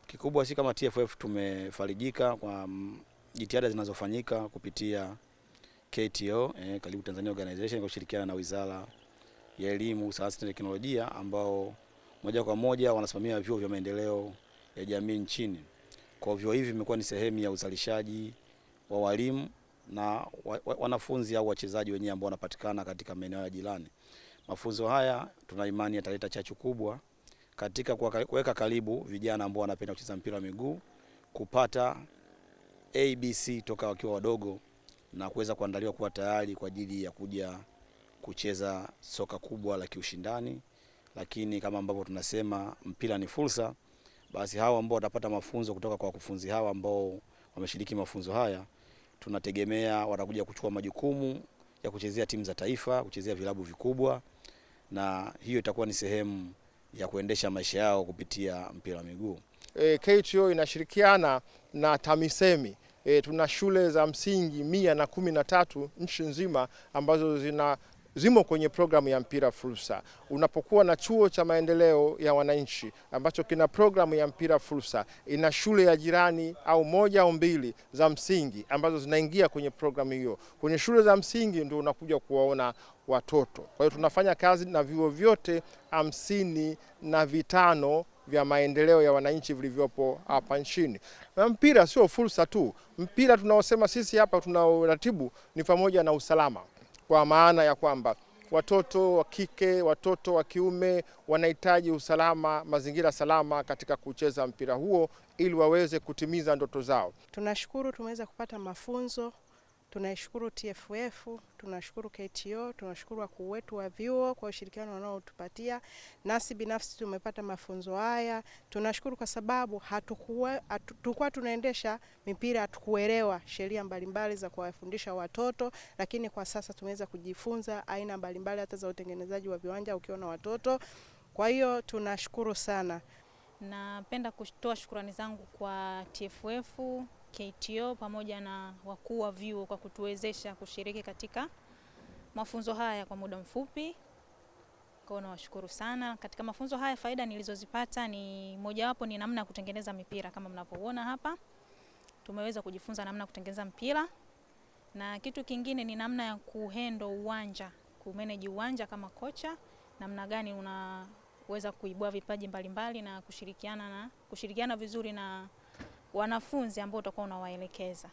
Kikubwa si kama TFF tumefarijika kwa jitihada zinazofanyika kupitia KTO, Karibu Tanzania Organization, kwa kushirikiana na Wizara ya Elimu, Sayansi na Teknolojia, ambao moja kwa moja wanasimamia vyuo vya maendeleo ya jamii nchini. Kwa vyuo hivi vimekuwa ni sehemu ya uzalishaji wa walimu na wanafunzi au wachezaji wenyewe ambao wanapatikana katika maeneo ya jirani. Mafunzo haya tuna imani yataleta chachu kubwa katika kuweka karibu vijana ambao wanapenda kucheza mpira wa miguu kupata ABC toka wakiwa wadogo na kuweza kuandaliwa kuwa tayari kwa ajili ya kuja kucheza soka kubwa la kiushindani. Lakini kama ambavyo tunasema mpira ni fursa, basi hao ambao watapata mafunzo kutoka kwa wakufunzi hawa ambao wameshiriki mafunzo haya, tunategemea watakuja kuchukua majukumu ya kuchezea timu za taifa, kuchezea vilabu vikubwa, na hiyo itakuwa ni sehemu ya kuendesha maisha yao kupitia mpira wa miguu. KTO inashirikiana na TAMISEMI. Tuna shule za msingi 113 nchi nzima ambazo zimo kwenye programu ya mpira fursa. Unapokuwa na chuo cha maendeleo ya wananchi ambacho kina programu ya mpira fursa, ina shule ya jirani au moja au mbili za msingi ambazo zinaingia kwenye programu hiyo. Kwenye shule za msingi ndio unakuja kuwaona watoto. Kwa hiyo tunafanya kazi na vyuo vyote 55 vya maendeleo ya wananchi vilivyopo hapa nchini. Na mpira sio fursa tu. Mpira tunaosema sisi hapa tunaoratibu ni pamoja na usalama, kwa maana ya kwamba watoto wa kike, watoto wa kiume wanahitaji usalama, mazingira salama katika kucheza mpira huo ili waweze kutimiza ndoto zao. Tunashukuru tumeweza kupata mafunzo. Tunashukuru TFF, tunashukuru KTO, tunashukuru wakuu wetu wa vyuo kwa ushirikiano wanaotupatia. Nasi binafsi tumepata mafunzo haya. Tunashukuru kwa sababu hatukuwa tunaendesha mipira, hatukuelewa sheria mbalimbali za kuwafundisha watoto, lakini kwa sasa tumeweza kujifunza aina mbalimbali hata za utengenezaji wa viwanja ukiwa na watoto. Kwa hiyo tunashukuru sana. Napenda kutoa shukrani zangu kwa TFF, KTO pamoja na wakuu wa vyuo kwa kutuwezesha kushiriki katika mafunzo haya kwa muda mfupi. Kwa hiyo nawashukuru sana. Katika mafunzo haya faida nilizozipata ni mojawapo ni namna ya kutengeneza mipira kama mnavyoona hapa. Tumeweza kujifunza namna ya kutengeneza mpira. Na kitu kingine ni namna ya kuhandle uwanja, kumanage uwanja kama kocha, namna gani unaweza kuibua vipaji mbalimbali na kushirikiana vizuri na wanafunzi ambao utakuwa unawaelekeza.